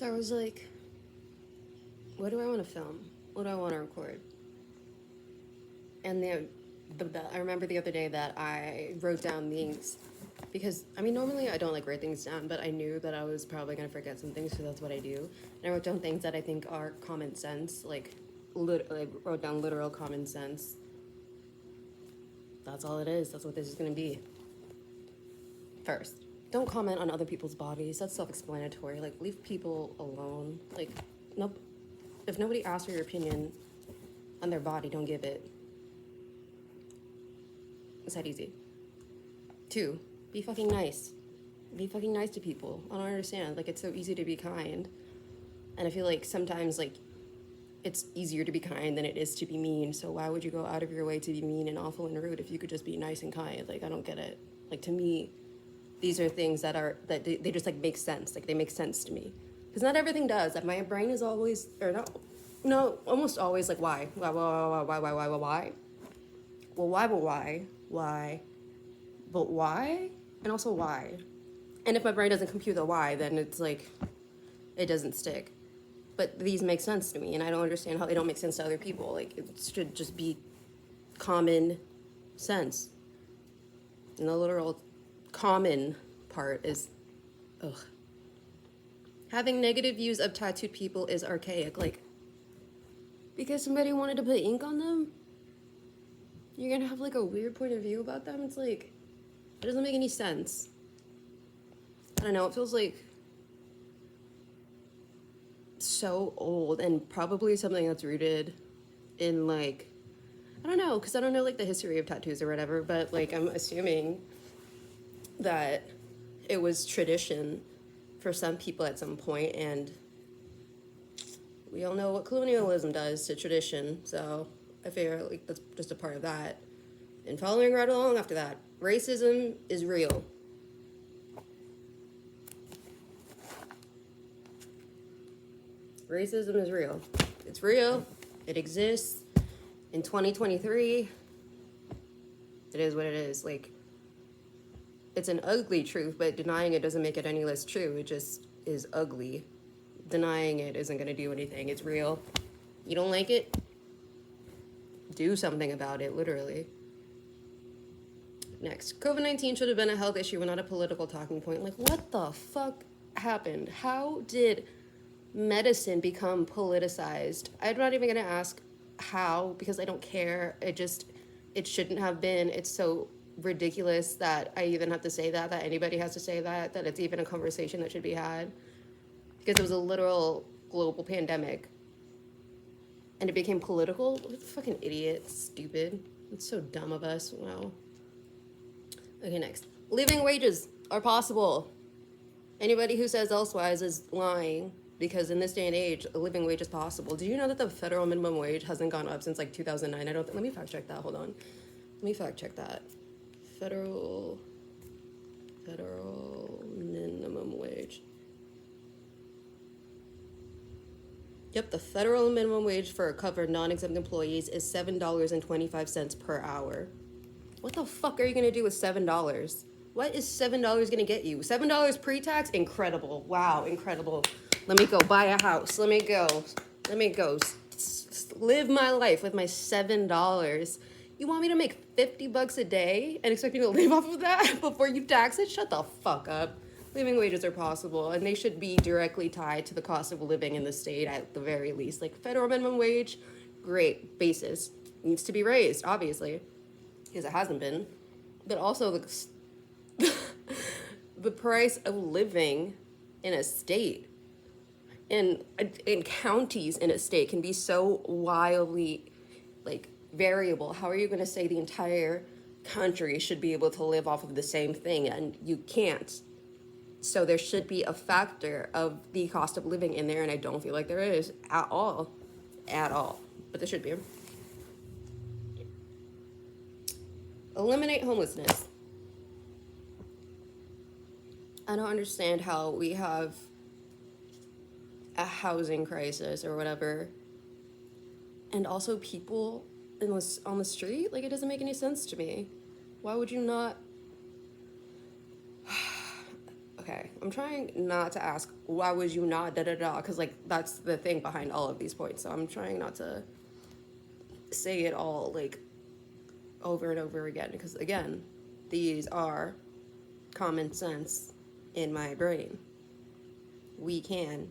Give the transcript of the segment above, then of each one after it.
So I was like, what do I want to film? What do I want to record? And I remember the other day that I wrote down things because, I mean, normally I don't like write things down, but I knew that I was probably going to forget some things, so that's what I do. And I wrote down things that I think are common sense, like, I wrote down literal common sense. That's all it is. That's what this is going to be. First, don't comment on other people's bodies. That's self-explanatory. Like, leave people alone. Like, nope. If nobody asks for your opinion on their body, don't give it. It's that easy. 2, be fucking nice. Be fucking nice to people. I don't understand. Like, it's so easy to be kind. And I feel like sometimes, like, it's easier to be kind than it is to be mean. So why would you go out of your way to be mean and awful and rude if you could just be nice and kind? Like, I don't get it. Like, to me, these are things that they just, like, make sense. Like, they make sense to me. Because not everything does. Like, my brain is always, or no, almost always, like, why? Why? Well, why, but why? Why? But why? And also why? And if my brain doesn't compute the why, then it's like, it doesn't stick. But these make sense to me, and I don't understand how they don't make sense to other people. Like, it should just be common sense. And the literal common part is, ugh. Having negative views of tattooed people is archaic. Like, because somebody wanted to put ink on them, you're gonna have, like, a weird point of view about them? It's like, it doesn't make any sense. I don't know, it feels like so old, and probably something that's rooted in, like, I don't know, because I don't know, like, the history of tattoos or whatever, but, like, I'm assuming that it was tradition for some people at some point, and we all know what colonialism does to tradition, so I figure, like, that's just a part of that. And following right along after that, racism is real. Racism is real. It's real. It exists. In 2023, it is what it is. Like, it's an ugly truth, but denying it doesn't make it any less true. It just is ugly. Denying it isn't going to do anything. It's real. You don't like it? Do something about it, literally. Next, COVID-19 should have been a health issue and not a political talking point. Like, what the fuck happened? How did medicine become politicized? I'm not even going to ask how, because I don't care. It shouldn't have been. It's so ridiculous that I even have to say that anybody has to say that it's even a conversation that should be had. Because it was a literal global pandemic. And it became political? What a fucking idiot. Stupid. It's so dumb of us. Wow. Okay, next. Living wages are possible. Anybody who says elsewise is lying, because in this day and age, a living wage is possible. Do you know that the federal minimum wage hasn't gone up since, like, 2009? Let me fact check that. Hold on. Let me fact check that. Federal minimum wage. Yep, the federal minimum wage for covered non-exempt employees is $7.25 per hour. What the fuck are you gonna do with $7? What is $7 gonna get you? $7 pre-tax? Incredible. Wow, incredible. Let me go buy a house. Let me go live my life with my $7. You want me to make 50 bucks a day and expect me to live off of that before you tax it? Shut the fuck up. Living wages are possible, and they should be directly tied to the cost of living in the state at the very least. Like, federal minimum wage, great, basis. Needs to be raised, obviously, because it hasn't been. But also, the price of living in a state, in counties in a state, can be so wildly, like, variable. How are you going to say the entire country should be able to live off of the same thing? And you can't. So there should be a factor of the cost of living in there, and I don't feel like there is at all. At all. But there should be. Eliminate homelessness. I don't understand how we have a housing crisis or whatever, and also people on the street. Like, it doesn't make any sense to me. Why would you not? Okay, I'm trying not to ask, why would you not da da da? Because, like, that's the thing behind all of these points. So I'm trying not to say it all, like, over and over again. Because, again, these are common sense in my brain. We can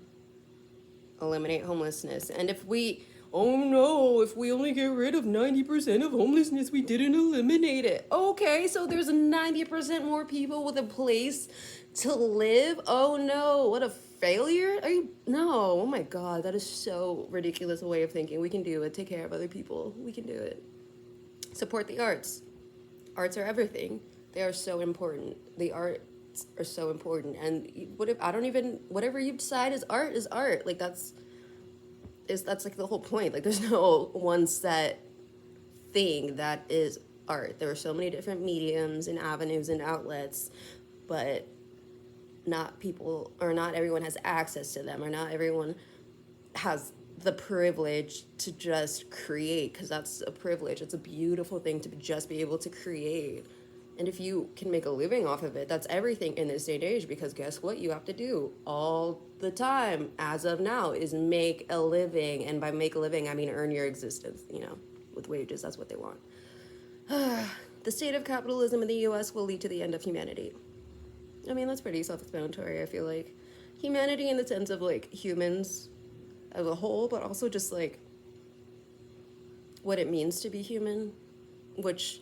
eliminate homelessness. And if we, oh no, if we only get rid of 90% of homelessness, we didn't eliminate it. Okay, so there's 90% more people with a place to live? Oh no, what a failure. Are you, no, oh my God, that is so ridiculous a way of thinking. We can do it. Take care of other people. We can do it. Support the arts. Arts are everything. They are so important. The arts are so important. And what if, I don't even, whatever you decide is art is art. Like, that's like the whole point. Like, there's no one set thing that is art. There are so many different mediums and avenues and outlets, but not people, or not everyone has access to them, or not everyone has the privilege to just create, because that's a privilege. It's a beautiful thing to just be able to create. And if you can make a living off of it, that's everything in this day and age, because guess what you have to do all the time, as of now, is make a living. And by make a living, I mean earn your existence, you know, with wages. That's what they want. The state of capitalism in the US will lead to the end of humanity. I mean, that's pretty self-explanatory, I feel like. Humanity in the sense of, like, humans as a whole, but also just, like, what it means to be human, which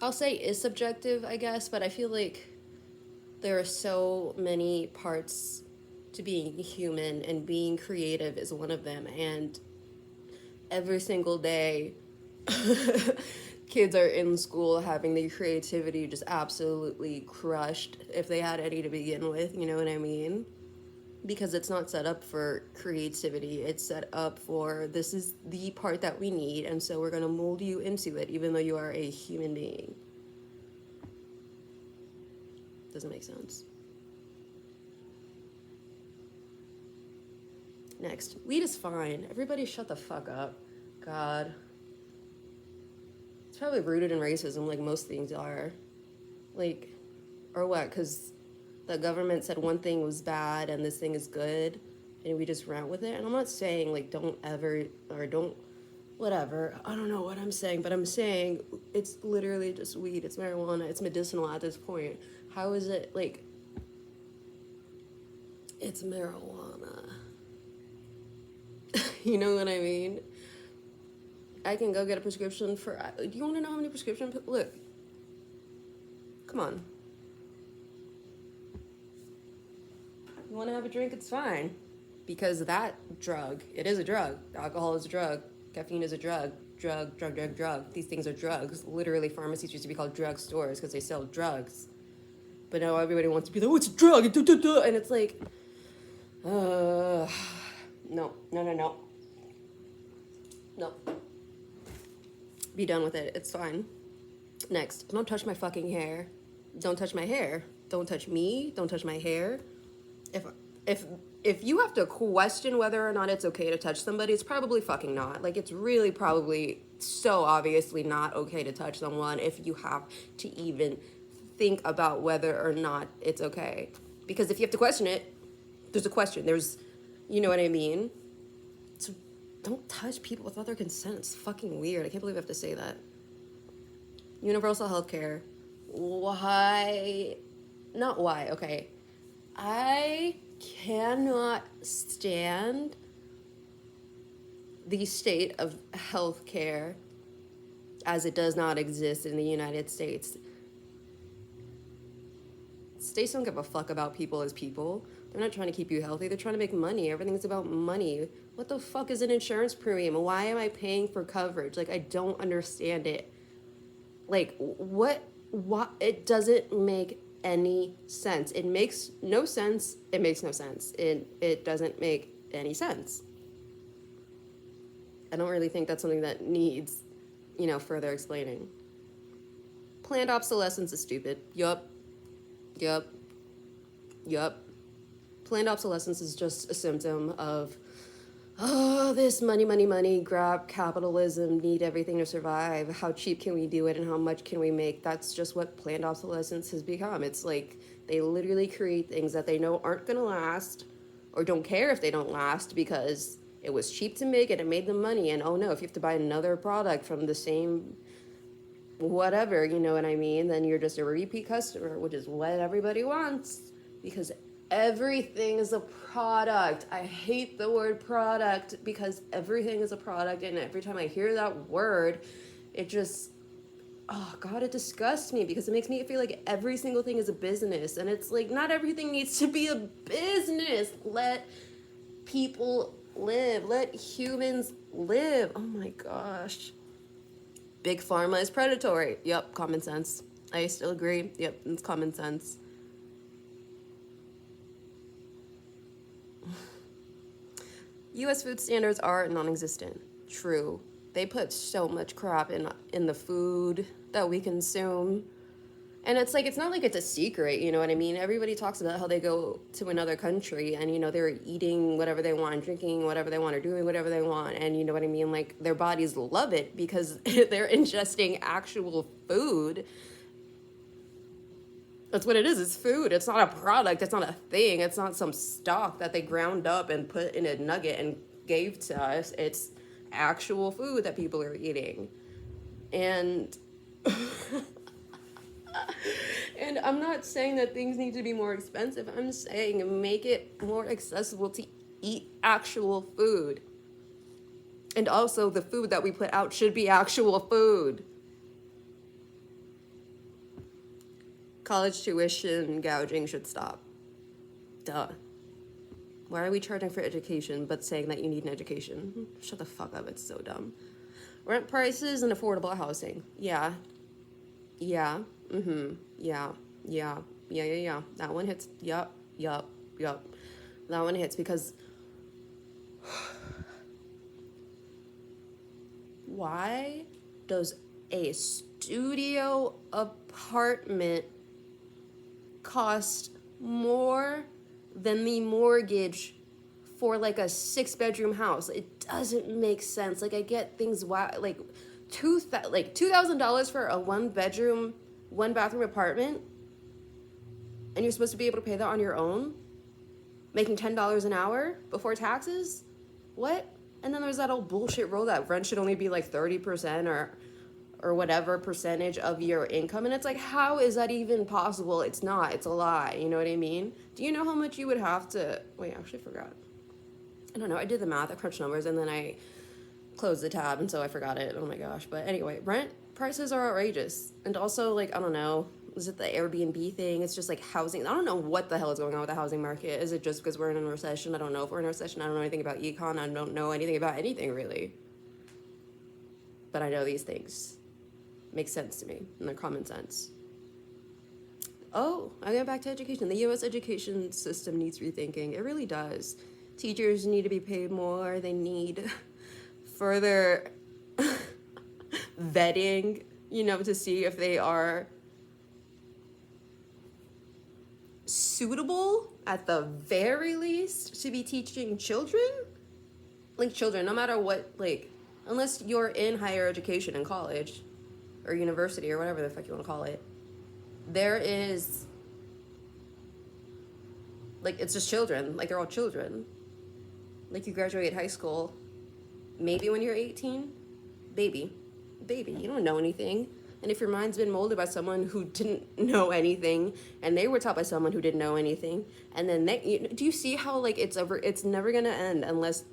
I'll say is subjective, I guess, but I feel like there are so many parts to being human, and being creative is one of them. And every single day, kids are in school having their creativity just absolutely crushed, if they had any to begin with, you know what I mean? Because it's not set up for creativity. It's set up for, this is the part that we need, and so we're going to mold you into it, even though you are a human being. Doesn't make sense. Next, weed is fine. Everybody shut the fuck up. God. It's probably rooted in racism, like most things are. Like, or what? Because the government said one thing was bad and this thing is good, and we just ran with it. And I'm not saying, like, don't ever, or don't, whatever. I don't know what I'm saying, but I'm saying it's literally just weed. It's marijuana. It's medicinal at this point. How is it, like, it's marijuana? You know what I mean? I can go get a prescription for, do you want to know how many prescription, look, come on. You want to have a drink, it's fine. Because that drug, it is a drug. Alcohol is a drug. Caffeine is a drug. Drug. These things are drugs. Literally, pharmacies used to be called drug stores because they sell drugs. But now everybody wants to be like, oh, it's a drug. And it's like, no. Be done with it. It's fine. Next, don't touch my fucking hair. Don't touch my hair. Don't touch me. Don't touch my hair. If you have to question whether or not it's okay to touch somebody, it's probably fucking not. Like, it's really probably so obviously not okay to touch someone if you have to even think about whether or not it's okay. Because if you have to question it, there's a question. There's, you know what I mean? So don't touch people without their consent. It's fucking weird. I can't believe I have to say that. Universal healthcare. Why? Not why, okay. I cannot stand the state of healthcare as it does not exist in the United States. States don't give a fuck about people as people. They're not trying to keep you healthy. They're trying to make money. Everything's about money. What the fuck is an insurance premium? Why am I paying for coverage? Like, I don't understand it. Like, what? It doesn't make any sense. It makes no sense. It makes no sense. It doesn't make any sense. I don't really think that's something that needs, further explaining. Planned obsolescence is stupid. Yup. Planned obsolescence is just a symptom of oh, this money, money, money, grab capitalism, need everything to survive. How cheap can we do it and how much can we make? That's just what planned obsolescence has become. It's like they literally create things that they know aren't going to last or don't care if they don't last because it was cheap to make it made them money. And oh no, if you have to buy another product from the same whatever, you know what I mean, then you're just a repeat customer, which is what everybody wants because everything is a product. I hate the word product because everything is a product, and every time I hear that word, it just, oh God, it disgusts me because it makes me feel like every single thing is a business, and it's like not everything needs to be a business. Let people live, let humans live. Oh my gosh. Big pharma is predatory. Yep, common sense. I still agree. Yep, it's common sense. US food standards are non-existent. True. They put so much crap in the food that we consume. And it's like, it's not like it's a secret, you know what I mean? Everybody talks about how they go to another country and, you know, they're eating whatever they want, drinking whatever they want, or doing whatever they want. And you know what I mean? Like, their bodies love it because they're ingesting actual food. That's what it is. It's food. It's not a product. It's not a thing. It's not some stock that they ground up and put in a nugget and gave to us. It's actual food that people are eating. And and I'm not saying that things need to be more expensive. I'm saying make it more accessible to eat actual food. And also the food that we put out should be actual food. College tuition gouging should stop. Duh. Why are we charging for education but saying that you need an education? Shut the fuck up, it's so dumb. Rent prices and affordable housing. Yeah. Yeah. Mm-hmm. Yeah. Yeah. Yeah, yeah, yeah. That one hits. Yup. Yup. Yup. That one hits because why does a studio apartment cost more than the mortgage for like a 6-bedroom house? It doesn't make sense. Like, I get things like $2,000 for a 1-bedroom, 1-bathroom apartment, and you're supposed to be able to pay that on your own, making $10 an hour before taxes. What? And then there's that old bullshit rule that rent should only be like 30% or whatever percentage of your income. And it's like, how is that even possible? It's not. It's a lie. You know what I mean? Do you know how much you would have to... Wait, I actually forgot. I don't know. I did the math. I crunched numbers, and then I closed the tab, and so I forgot it. Oh my gosh. But anyway, rent prices are outrageous. And also, like, I don't know. Is it the Airbnb thing? It's just like housing. I don't know what the hell is going on with the housing market. Is it just because we're in a recession? I don't know if we're in a recession. I don't know anything about econ. I don't know anything about anything, really. But I know these things make sense to me, and they're common sense. Oh, I get back to education. The U.S. education system needs rethinking. It really does. Teachers need to be paid more. They need further vetting, you know, to see if they are suitable, at the very least, to be teaching children. Like, children, no matter what, like, unless you're in higher education in college or university or whatever the fuck you want to call it, there is, like, it's just children. Like, they're all children. Like, you graduate high school maybe when you're 18. Baby, you don't know anything. And if your mind's been molded by someone who didn't know anything, and they were taught by someone who didn't know anything, and then do you see how, like, it's never gonna end unless...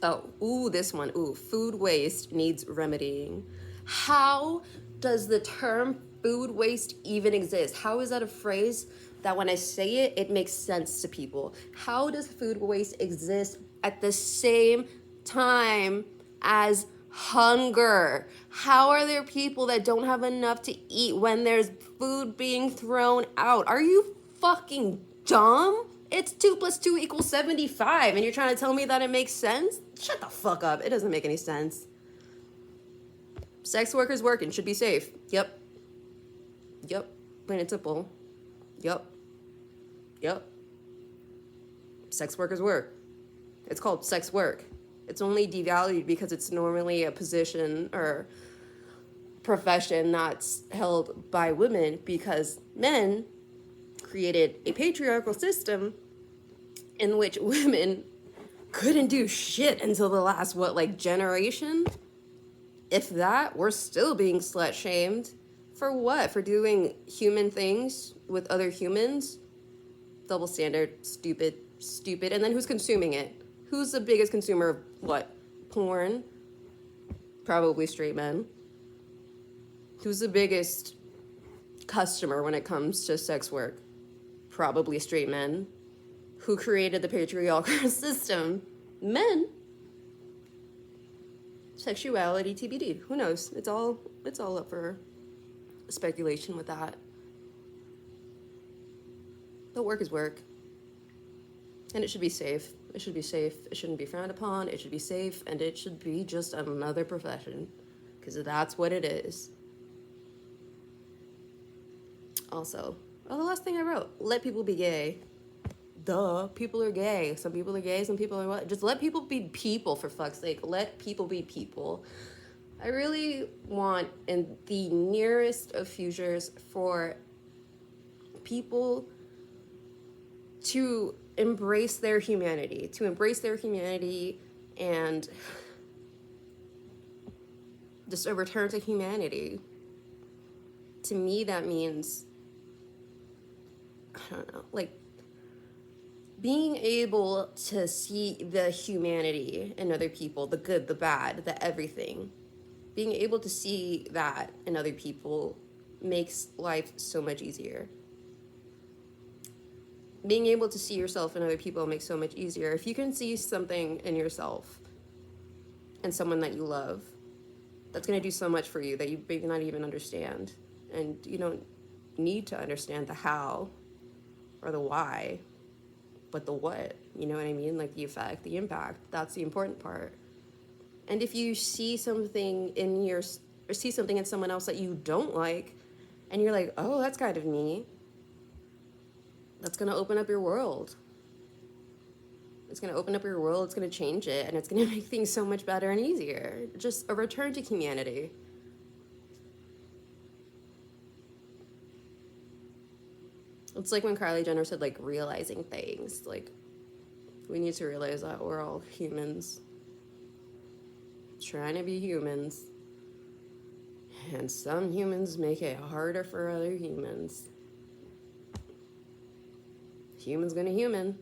Oh, ooh, this one. Ooh, food waste needs remedying. How does the term food waste even exist? How is that a phrase that when I say it, it makes sense to people? How does food waste exist at the same time as hunger? How are there people that don't have enough to eat when there's food being thrown out? Are you fucking dumb? It's 2 + 2 = 75, and you're trying to tell me that it makes sense? Shut the fuck up. It doesn't make any sense. Sex workers working should be safe. Yep. Plain and simple. Yep. Sex work is work. It's called sex work. It's only devalued because it's normally a position or profession that's held by women, because men created a patriarchal system in which women couldn't do shit until the last, generation? If that, we're still being slut shamed. For what? For doing human things with other humans? Double standard, stupid. And then who's consuming it? Who's the biggest consumer of what? Porn? Probably straight men. Who's the biggest customer when it comes to sex work? Probably straight men. Who created the patriarchal system? Men. Sexuality TBD. Who knows? It's all up for speculation with that. But work is work. And it should be safe. It should be safe. It shouldn't be frowned upon. It should be safe. And it should be just another profession. Because that's what it is. Also, the last thing I wrote, let people be gay. Duh, people are gay. Some people are gay, some people are what? Just let people be people, for fuck's sake. Let people be people. I really want, in the nearest of futures, for people to embrace their humanity. And just a return to humanity. To me, that means, I don't know, being able to see the humanity in other people, the good, the bad, the everything. Being able to see that in other people makes life so much easier. Being able to see yourself in other people makes so much easier. If you can see something in yourself and someone that you love, that's going to do so much for you that you may not even understand. And you don't need to understand the how or the why, but the what, you know what I mean? The effect, the impact, that's the important part. And if you see something in someone else that you don't like, and you're like, oh, that's kind of me, that's gonna open up your world. It's gonna open up your world, it's gonna change it, and it's gonna make things so much better and easier. Just a return to humanity. It's like when Kylie Jenner said, realizing things. We need to realize that we're all humans. Trying to be humans. And some humans make it harder for other humans. Humans gonna human.